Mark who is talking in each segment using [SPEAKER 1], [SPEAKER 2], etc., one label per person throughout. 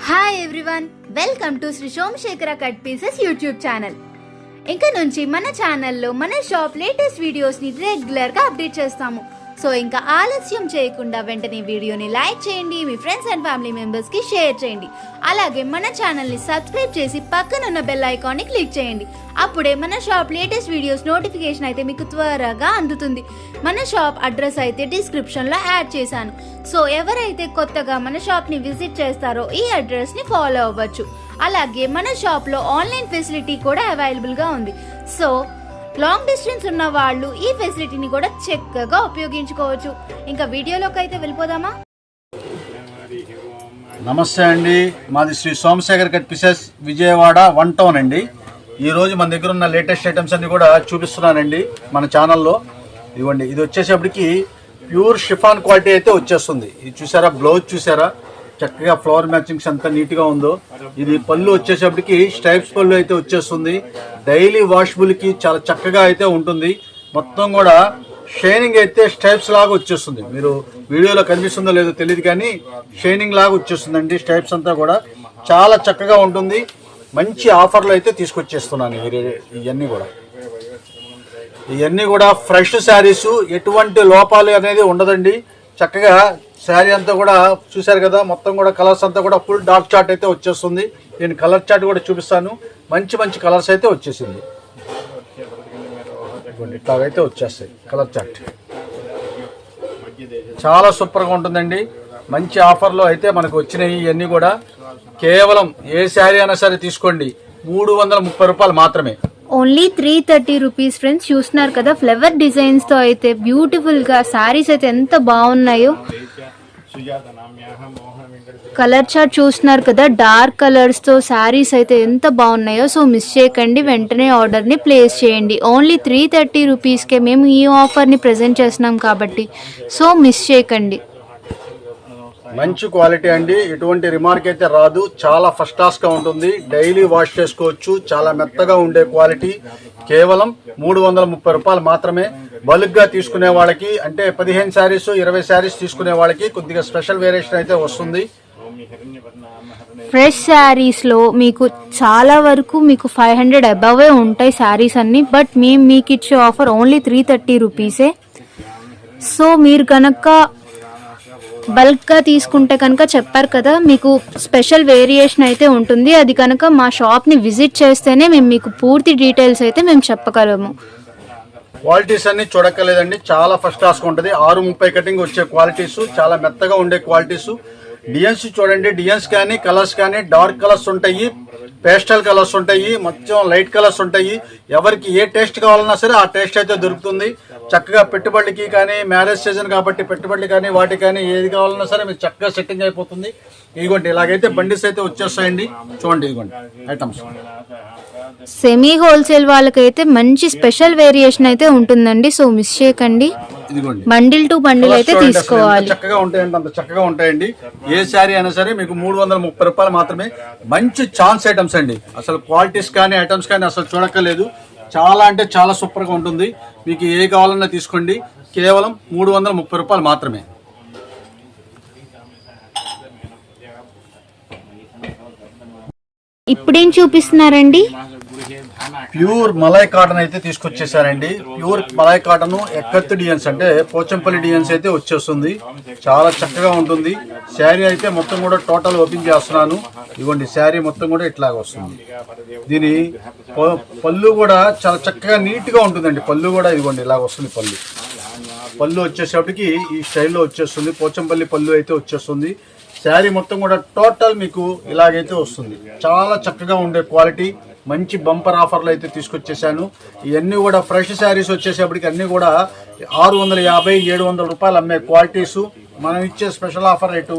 [SPEAKER 1] Hi everyone, welcome to Shri Somashekara cut pieces YouTube channel. ఇంకా నుంచి మన ఛానల్లో మన షాప్ లేటెస్ట్ వీడియోస్ని రెగ్యులర్గా అప్డేట్ చేస్తాము. సో ఇంకా ఆలస్యం చేయకుండా వెంటనే వీడియోని లైక్ చేయండి, మీ ఫ్రెండ్స్ అండ్ ఫ్యామిలీ మెంబర్స్కి షేర్ చేయండి. అలాగే మన ఛానల్ని సబ్స్క్రైబ్ చేసి పక్కనున్న బెల్ ఐకాన్ని క్లిక్ చేయండి. అప్పుడే మన షాప్ లేటెస్ట్ వీడియోస్ నోటిఫికేషన్ అయితే మీకు త్వరగా అందుతుంది. మన షాప్ అడ్రస్ అయితే డిస్క్రిప్షన్లో యాడ్ చేశాను. సో ఎవరైతే కొత్తగా మన షాప్ని విజిట్ చేస్తారో ఈ అడ్రస్ని ఫాలో అవ్వచ్చు. అలాగే మన షాప్లో ఆన్లైన్ ఫెసిలిటీ కూడా అవైలబుల్గా ఉంది. సో లాంగ్ డిస్టెన్స్ ఉన్న వాళ్ళు ఈ ఫెసిలిటీని కూడా చక్కగా ఉపయోగించుకోవచ్చు. ఇంకా వీడియోలోకి అయితే వెళ్ళిపోదామా?
[SPEAKER 2] నమస్తే అండి, మాది Shri Somashekar cut pieces Vijayawada 1 town అండి. ఈరోజు మన దగ్గర ఉన్న లేటెస్ట్ ఐటమ్స్ అన్ని కూడా చూపిస్తున్నానండి మన ఛానల్లో. ఇవ్వండి, ఇది వచ్చేసేపటికి ప్యూర్ షిఫాన్ క్వాలిటీ అయితే వచ్చేస్తుంది. ఇది చూసారా, బ్లౌజ్ చూసారా, చక్కగా ఫ్లవర్ మ్యాచింగ్స్ అంతా నీట్గా ఉందో. ఇది పళ్ళు వచ్చేసేపటికి స్ట్రైప్స్ పళ్ళు అయితే వచ్చేస్తుంది. డైలీ వాషబుల్కి చాలా చక్కగా అయితే ఉంటుంది. మొత్తం కూడా షైనింగ్ అయితే స్ట్రైప్స్ లాగా వచ్చేస్తుంది. మీరు వీడియోలో కనిపిస్తుందో లేదో తెలియదు కానీ షైనింగ్ లాగా వచ్చేస్తుందండి. స్ట్రైప్స్ అంతా కూడా చాలా చక్కగా ఉంటుంది. మంచి ఆఫర్లు అయితే తీసుకొచ్చేస్తున్నాను. ఇవన్నీ కూడా ఫ్రెష్ శారీస్, ఎటువంటి లోపాలు అనేది ఉండదండి. చక్కగా శారీ అంతా కూడా చూసారు కదా, మొత్తం కూడా కలర్స్ అంతా కూడా ఫుల్ డార్క్ చార్ట్ అయితే వచ్చేస్తుంది. నేను కలర్ చార్ట్ కూడా చూపిస్తాను. మంచి మంచి కలర్స్ అయితే వచ్చేసింది. ఇట్లాగైతే వచ్చేస్తాయి కలర్ చార్ట్. చాలా సూపర్గా ఉంటుందండి. మంచి ఆఫర్లో అయితే మనకు వచ్చినాయి. ఇవన్నీ కూడా కేవలం ఏ శారీ అయినా సరే తీసుకోండి, 330 రూపాయలు మాత్రమే.
[SPEAKER 1] Only 330 rupees friends. చూస్తున్నారు కదా, ఫ్లవర్ డిజైన్స్ తో అయితే బ్యూటిఫుల్ గా శారీస్ అయితే ఎంత బాగున్నాయో. కలర్ చార్ట్ చూస్తున్నారు కదా, డార్క్ కలర్స్ తో శారీస్ అయితే ఎంత బాగున్నాయో. సో మిస్ చేయకండి, వెంటనే ఆర్డర్ ని ప్లేస్ చేయండి. ఓన్లీ 330 రూపీస్కే మేము ఈ ఆఫర్ ని ప్రెజెంట్ చేస్తున్నాం కాబట్టి సో మిస్ చేయకండి.
[SPEAKER 2] మంచి క్వాలిటీ అండి, ఎటువంటి రిమార్క్ అయితే రాదు. చాలా ఫస్ట్ క్లాస్ గా ఉంటుంది. డైలీ వాష్ చేసుకోవచ్చు. చాలా మెత్తగా ఉండే క్వాలిటీ. కేవలం 330 రూపాయలు మాత్రమే. బల్క్ గా తీసుకునే వాళ్ళకి, అంటే 15 శారీస్ 20 శారీస్ తీసుకునే వాళ్ళకి కొద్దిగా స్పెషల్ వేరియేషన్ అయితే వస్తుంది.
[SPEAKER 1] ఫ్రెష్ శారీస్ లో మీకు చాలా వరకు మీకు 500 అబవ్ ఉంటాయి శారీస్ అన్ని. బట్ మేము మీకు ఇచ్చే ఆఫర్ ఓన్లీ 330 రూపీసే. సో మీరు కనుక బల్క్ గా తీసుకుంటే కనుక చెప్పారు కదా, మీకు స్పెషల్ వేరియేషన్ అయితే ఉంటుంది. అది కనుక మా షాప్ ని విజిట్ చేస్తేనే మేము మీకు పూర్తి డీటెయిల్స్ అయితే మేము చెప్పగలము.
[SPEAKER 2] క్వాలిటీస్ అన్ని చూడక్కర్లేదండి, చాలా ఫస్ట్ క్లాస్ గా ఉంటుంది. 630 కటింగ్ వచ్చే క్వాలిటీస్, చాలా మెత్తగా ఉండే క్వాలిటీస్. డిజైన్స్ చూడండి, డిజైన్స్ కానీ కలర్స్ కానీ డార్క్ కలర్స్ ఉంటాయి, పేస్టల్ కలర్స్ ఉంటాయి, మొత్తం లైట్ కలర్స్ ఉంటాయి. ఎవరికి ఏ టేస్ట్ కావాలన్నా సరే ఆ టేస్ట్ అయితే దొరుకుతుంది. చక్కగా పెట్టుబడికి కానీ, మ్యారేజ్ సీజన్ కాబట్టి పెట్టుబడులు కానీ వాటికి కానీ ఏది కావాలన్నా సరే మీకు చక్కగా సెట్టింగ్ అయిపోతుంది. ఇదిగోండి, ఇలాగైతే బండిస్ అయితే వచ్చేస్తాయండి. చూడండి, ఇదిగోండి ఐటమ్స్.
[SPEAKER 1] సెమీ హోల్సేల్ వాళ్ళకైతే మంచి స్పెషల్ వేరియేషన్ అయితే ఉంటుందండి. సో మిస్ చేయకండి, బండిల్ టు బండిల్ అయితే తీసుకోవాలి.
[SPEAKER 2] చక్కగా ఉంటాయండి, అంత చక్కగా ఉంటాయండి. ఏ శారీ అయినా సరే మీకు 330 రూపాయలు మాత్రమే. మంచి ఛాన్స్ ఐటమ్స్ అండి. అసలు క్వాలిటీస్ కానీ ఐటమ్స్ కానీ అసలు చూడక్కర్లేదు. చాలా అంటే చాలా సూపర్ గా ఉంటుంది. మీకు ఏ కావాలన్నా తీసుకోండి, కేవలం 330 రూపాయలు మాత్రమే.
[SPEAKER 1] ఇప్పుడేం చూపిస్తున్నారండి?
[SPEAKER 2] ప్యూర్ మలై కాటన్ అయితే తీసుకొచ్చేసారండి. ప్యూర్ మలై కాటన్ ఎక్కత్తు డిజైన్స్, అంటే పోచంపల్లి డిజైన్స్ అయితే వచ్చేస్తుంది. చాలా చక్కగా ఉంటుంది. శారీ అయితే మొత్తం కూడా టోటల్ ఓపెన్ చేస్తున్నాను. ఇవ్వండి, శారీ మొత్తం కూడా ఇట్లాగ వస్తుంది. దీని పళ్ళు కూడా చాలా చక్కగా నీట్ గా ఉంటుందండి. పళ్ళు కూడా ఇదిగోండి ఇలాగ వస్తుంది. పళ్ళు వచ్చేసేపటికి ఈ స్టైల్లో వచ్చేస్తుంది. పోచంపల్లి పళ్ళు అయితే వచ్చేస్తుంది. శారీ మొత్తం కూడా టోటల్ మీకు ఇలాగైతే వస్తుంది. చాలా చక్కగా ఉండే క్వాలిటీ. మంచి బంపర్ ఆఫర్లు అయితే తీసుకొచ్చేసాను. ఇవన్నీ కూడా ఫ్రెష్ శారీస్ వచ్చేసేపటికి అన్నీ కూడా 650-700 రూపాయలు అమ్మే క్వాలిటీస్. మనం ఇచ్చే స్పెషల్ ఆఫర్ రేటు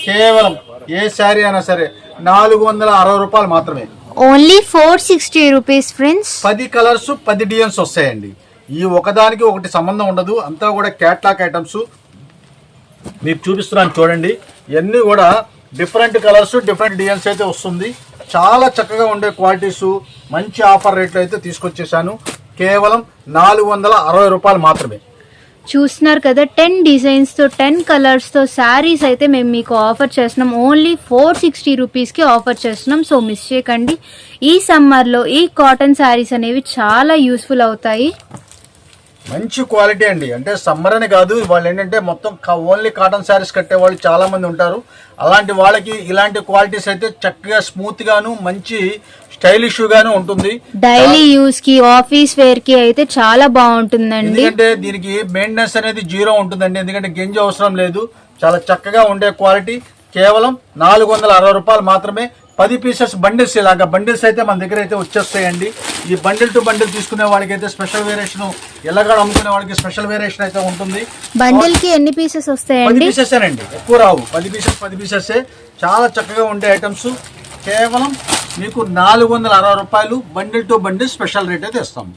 [SPEAKER 2] కేవలం ఏ శారీ అయినా సరే 460 రూపాయలు మాత్రమే.
[SPEAKER 1] Only 460 rupees friends. 10
[SPEAKER 2] colours 10 designs వస్తాయండి. ఈ ఒకదానికి ఒకటి సంబంధం ఉండదు. అంతా కూడా క్యాట్లాగ్ ఐటమ్స్ మీకు చూపిస్తున్నాను. చూడండి, ఇవన్నీ కూడా డిఫరెంట్ కలర్స్ డిఫరెంట్ డిజైన్స్ అయితే వస్తుంది. చాలా చక్కగా ఉండే క్వాలిటీస్, మంచి ఆఫర్ రేట్లు అయితే తీసుకొచ్చేసాను. కేవలం 460 రూపాయలు మాత్రమే.
[SPEAKER 1] చూస్తున్నారు కదా 10 డిజైన్స్తో 10 కలర్స్తో శారీస్ అయితే మేము మీకు ఆఫర్ చేస్తున్నాం. ఓన్లీ 460 రూపీస్కి ఆఫర్ చేస్తున్నాం. సో మిస్ చేయకండి. ఈ సమ్మర్లో ఈ కాటన్ శారీస్ అనేవి చాలా యూస్ఫుల్ అవుతాయి.
[SPEAKER 2] మంచి క్వాలిటీ అండి. అంటే సమ్మర్ అని కాదు, వాళ్ళు ఏంటంటే మొత్తం ఓన్లీ కాటన్ శారీస్ కట్టే వాళ్ళు చాలా మంది ఉంటారు. అలాంటి వాళ్ళకి ఇలాంటి క్వాలిటీస్ అయితే చక్కగా స్మూత్ గాను మంచి స్టైలిష్ గాను ఉంటుంది.
[SPEAKER 1] డైలీ యూస్ కి ఆఫీస్ వేర్ కి అయితే చాలా బాగుంటుందండి.
[SPEAKER 2] ఎందుకంటే దీనికి మెయింటెనెన్స్ అనేది 0 ఉంటుందండి. ఎందుకంటే గింజ అవసరం లేదు. చాలా చక్కగా ఉండే క్వాలిటీ. కేవలం 460 రూపాయలు మాత్రమే. 10 పీసెస్ బండిల్స్, ఇలాగా బండిల్స్ అయితే మన దగ్గర అయితే వచ్చేస్తాయండి. ఈ బండిల్ టు బండిల్ తీసుకునే వాళ్ళకి అయితే స్పెషల్ వేరియేషన్, ఎల్లగాడ అమ్ముకునే వాళ్ళకి స్పెషల్ వేరియేషన్ అయితే ఉంటుంది.
[SPEAKER 1] బండిల్ కి ఎన్ని పీసెస్ వస్తాయండి?
[SPEAKER 2] 10 పీసెస్ అండి, ఎక్కువ రావు. 10 పీసెస్ చాలా చక్కగా ఉండే ఐటమ్స్. కేవలం మీకు 460 రూపాయలు bundle to bundle special rate అయితే ఇస్తాము.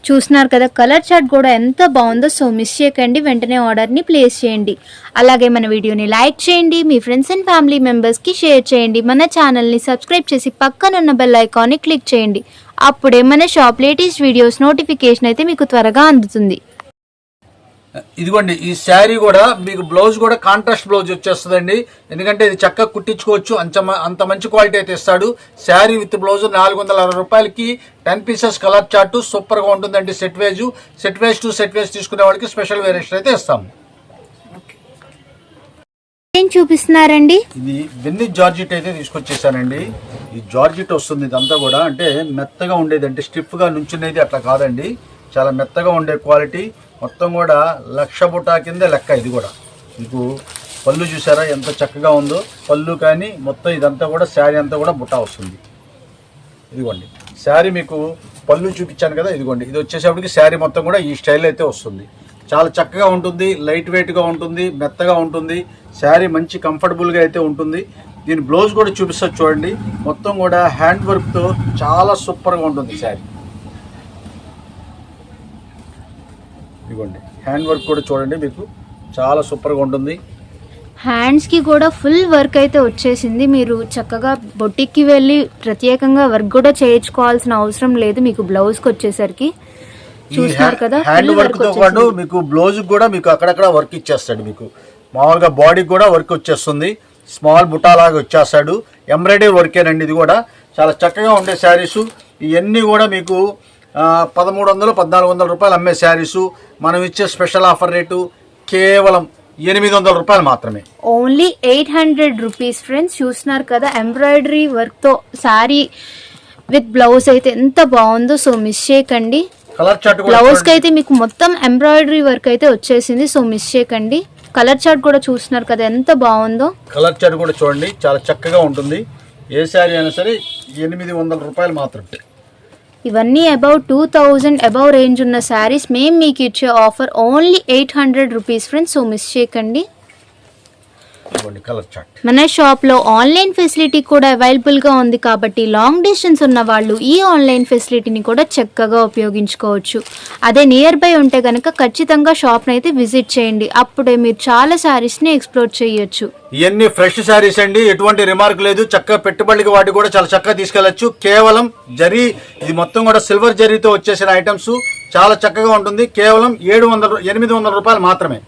[SPEAKER 1] చూస్తున్నారు కదా కలర్ చార్ట్ కూడా ఎంత బాగుందో. సో మిస్ చేయకండి, వెంటనే ఆర్డర్ని ప్లేస్ చేయండి. అలాగే మన వీడియోని లైక్ చేయండి, మీ ఫ్రెండ్స్ అండ్ ఫ్యామిలీ మెంబర్స్కి షేర్ చేయండి. మన ఛానల్ని సబ్స్క్రైబ్ చేసి పక్కనున్న బెల్ ఐకాన్ని క్లిక్ చేయండి. అప్పుడే మన షాప్ లేటెస్ట్ వీడియోస్ నోటిఫికేషన్ అయితే మీకు త్వరగా అందుతుంది.
[SPEAKER 2] ఇదిగోండి, ఈ శారీ కూడా మీకు బ్లౌజ్ కూడా కాంట్రాస్ట్ బ్లౌజ్ వచ్చేస్తుందండి. ఎందుకంటే ఇది చక్కగా కుట్టించుకోవచ్చు. అంత మంచి క్వాలిటీ అయితే ఇస్తాడు. శారీ విత్ బ్లౌజ్ 460 రూపాయలకి 10 పీసెస్ కలర్ చార్ట్ సూపర్ గా ఉంటుందండి. Set wage to set wage తీసుకునే వాళ్ళకి స్పెషల్ వేరియేషన్ అయితే ఇస్తాము.
[SPEAKER 1] ఏం చూపిస్తున్నారండి?
[SPEAKER 2] ఇది వెన్నీ జార్జెట్ అయితే తీసుకొచ్చేసానండి. ఈ జార్జెట్ వస్తుంది. ఇదంతా కూడా అంటే మెత్తగా ఉండేది, అంటే స్టిఫ్ గా నుంచునేది అట్లా కాదండి. చాలా మెత్తగా ఉండే క్వాలిటీ. మొత్తం కూడా 1,00,000 బుటా కింద లెక్క. ఇది కూడా మీకు పళ్ళు చూసారా ఎంత చక్కగా ఉందో. పళ్ళు కానీ మొత్తం ఇదంతా కూడా శారీ అంతా కూడా బుటా వస్తుంది. ఇదిగోండి శారీ మీకు పళ్ళు చూపించాను కదా. ఇదిగోండి ఇది వచ్చేసేపటికి శారీ మొత్తం కూడా ఈ స్టైల్ అయితే వస్తుంది. చాలా చక్కగా ఉంటుంది, లైట్ వెయిట్గా ఉంటుంది, మెత్తగా ఉంటుంది. శారీ మంచి కంఫర్టబుల్గా అయితే ఉంటుంది. దీని బ్లౌజ్ కూడా చూపిస్తా చూడండి. మొత్తం కూడా హ్యాండ్ వర్క్తో చాలా సూపర్గా ఉంటుంది శారీ. ఇదిగోండి హ్యాండ్ వర్క్ కూడా చూడండి, మీకు చాలా సూపర్గా ఉంటుంది.
[SPEAKER 1] హ్యాండ్స్కి కూడా ఫుల్ వర్క్ అయితే వచ్చేసింది. మీరు చక్కగా బొటిక్కి వెళ్ళి ప్రత్యేకంగా వర్క్ కూడా చేయించుకోవాల్సిన అవసరం లేదు. మీకు బ్లౌజ్కి వచ్చేసరికి చూస్తున్నారు కదా
[SPEAKER 2] హ్యాండ్ వర్క్ తో పాటు మీకు బ్లౌజ్ కూడా మీకు అక్కడక్కడ వర్క్ ఇచ్చేస్తాడు. మీకు మామూలుగా బాడీకి కూడా వర్క్ వచ్చేస్తుంది. స్మాల్ బుటా లాగా వచ్చేస్తాడు. ఎంబ్రాయిడరీ వర్కేనండి. ఇది కూడా చాలా చక్కగా ఉండే శారీస్. ఇవన్నీ కూడా మీకు 1300-1400 రూపాయలు అమ్మే శారీసు మనం ఇచ్చే స్పెషల్ ఆఫర్ రేటు కేవలం 800 రూపాయలు మాత్రమే.
[SPEAKER 1] Only 800 rupees friends. చూస్తున్నారు కదా ఎంబ్రాయిడరీ వర్క్తో శారీ విత్ బ్లౌజ్ అయితే ఎంత బాగుందో. సో మిస్ చేయకండి.
[SPEAKER 2] కలర్ చార్ట్
[SPEAKER 1] బ్లౌజ్ కి అయితే మీకు మొత్తం ఎంబ్రాయిడరీ వర్క్ అయితే వచ్చేసింది. సో మిస్ చేయకండి. కలర్ చార్ట్ కూడా చూస్తున్నారు కదా ఎంత బాగుందో.
[SPEAKER 2] కలర్ చార్ట్ కూడా చూడండి, చాలా చక్కగా ఉంటుంది. ఏ శారీ అయినా సరే 800 రూపాయలు మాత్రమే.
[SPEAKER 1] ఇవన్నీ అబౌవ్ 2000 అబౌవ్ రేంజ్ ఉన్న శారీస్ మేము మీకు ఇచ్చే offer only 800 rupees friends. So miss చేయకండి.
[SPEAKER 2] Colour chart.
[SPEAKER 1] మన షాప్లో ఆన్లైన్ ఫెసిలిటీ కూడా అవైలబుల్గా ఉంది కాబట్టి లాంగ్ డిస్టెన్స్ ఉన్న వాళ్ళు ఈ ఆన్లైన్ ఫెసిలిటీని కూడా చక్కగా ఉపయోగించుకోవచ్చు. అదే నియర్ బై ఉంటే కనుక ఖచ్చితంగా షాప్ని అయితే విజిట్ చేయండి. అప్పుడే మీరు చాలా శారీస్ని ఎక్స్ప్లోర్ చేయొచ్చు.
[SPEAKER 2] ఇవన్నీ ఫ్రెష్ శారీస్ అండి, ఎటువంటి రిమార్క్ లేదు. చక్కగా పెట్టుబడికి వాటి కూడా చాలా చక్కగా తీసుకెళ్లొచ్చు. కేవలం జరీ, ఇది మొత్తం కూడా సిల్వర్ జరీతో వచ్చేసిన ఐటమ్స్. చాలా చక్కగా ఉంటుంది. కేవలం 800 రూపాయలు మాత్రమే.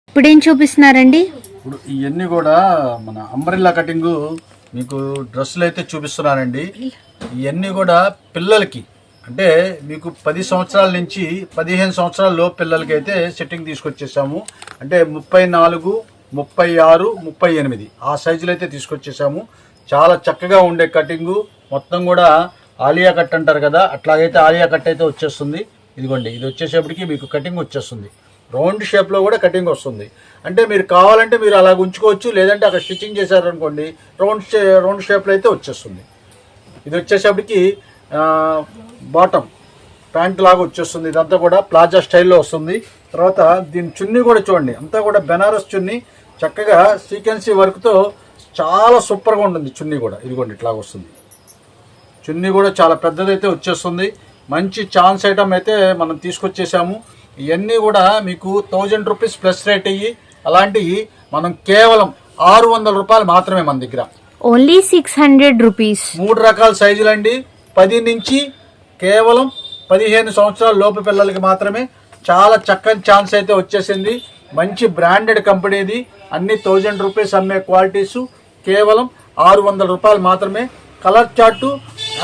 [SPEAKER 1] ఇప్పుడు ఏం చూపిస్తున్నారండి?
[SPEAKER 2] ఇప్పుడు ఇవన్నీ కూడా మన అంబ్రెల్లా కటింగ్ మీకు డ్రెస్సులు అయితే చూపిస్తున్నానండి. ఇవన్నీ కూడా పిల్లలకి, అంటే మీకు 10 సంవత్సరాల నుంచి 15 సంవత్సరాల లోపు పిల్లలకి అయితే సెట్టింగ్ తీసుకొచ్చేసాము. అంటే 34, 36, 38 ఆ సైజులు అయితే తీసుకొచ్చేసాము. చాలా చక్కగా ఉండే కటింగు. మొత్తం కూడా ఆలియా కట్ అంటారు కదా, అట్లాగైతే ఆలియా కట్ అయితే వచ్చేస్తుంది. ఇదిగోండి ఇది వచ్చేసేపటికి మీకు కటింగ్ వచ్చేస్తుంది. రౌండ్ షేప్లో కూడా కటింగ్ వస్తుంది. అంటే మీరు కావాలంటే మీరు అలా ఉంచుకోవచ్చు, లేదంటే అక్కడ స్టిచ్చింగ్ చేశారనుకోండి రౌండ్ షేప్లో అయితే వచ్చేస్తుంది. ఇది వచ్చేసేపటికి బాటమ్ ప్యాంట్ లాగా వచ్చేస్తుంది. ఇదంతా కూడా ప్లాజా స్టైల్లో వస్తుంది. తర్వాత దీని చున్నీ కూడా చూడండి, అంతా కూడా బెనారస్ చున్నీ. చక్కగా సీక్వెన్సీ వర్క్తో చాలా సూపర్గా ఉంటుంది చున్నీ కూడా. ఇదిగోండి ఇట్లాగ వస్తుంది. చున్నీ కూడా చాలా పెద్దదైతే వచ్చేస్తుంది. మంచి ఛాన్స్ ఐటమ్ అయితే మనం తీసుకొచ్చేసాము. ఇవన్నీ కూడా మీకు 1000 రూపీస్ ప్లస్ రేట్ అయ్యి, అలాంటివి మనం కేవలం 600 రూపాయలు మాత్రమే మన దగ్గర.
[SPEAKER 1] Only 600 rupees.
[SPEAKER 2] 3 రకాల సైజులు అండి. 10 నుంచి కేవలం 15 సంవత్సరాల లోపు పిల్లలకి మాత్రమే చాలా చక్కని ఛాన్స్ అయితే వచ్చేసింది. మంచి బ్రాండెడ్ కంపెనీది, అన్ని 1000 రూపీస్ అమ్మే క్వాలిటీసు కేవలం 600 రూపాయలు మాత్రమే. కలర్ చార్టు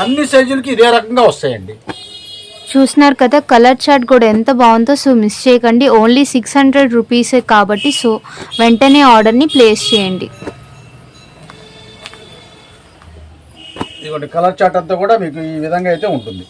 [SPEAKER 2] అన్ని సైజులకి ఇదే రకంగా వస్తాయండి.
[SPEAKER 1] చూస్తున్నారు కదా కలర్ చార్ట్ కూడా ఎంత బాగుందో. సో మిస్ చేయకండి. ఓన్లీ 600 రూపీసే కాబట్టి సో వెంటనే ఆర్డర్ని ప్లేస్ చేయండి.
[SPEAKER 2] ఇదిగోండి కలర్ చార్ట్ అంతా కూడా మీకు ఈ విధంగా అయితే ఉంటుంది.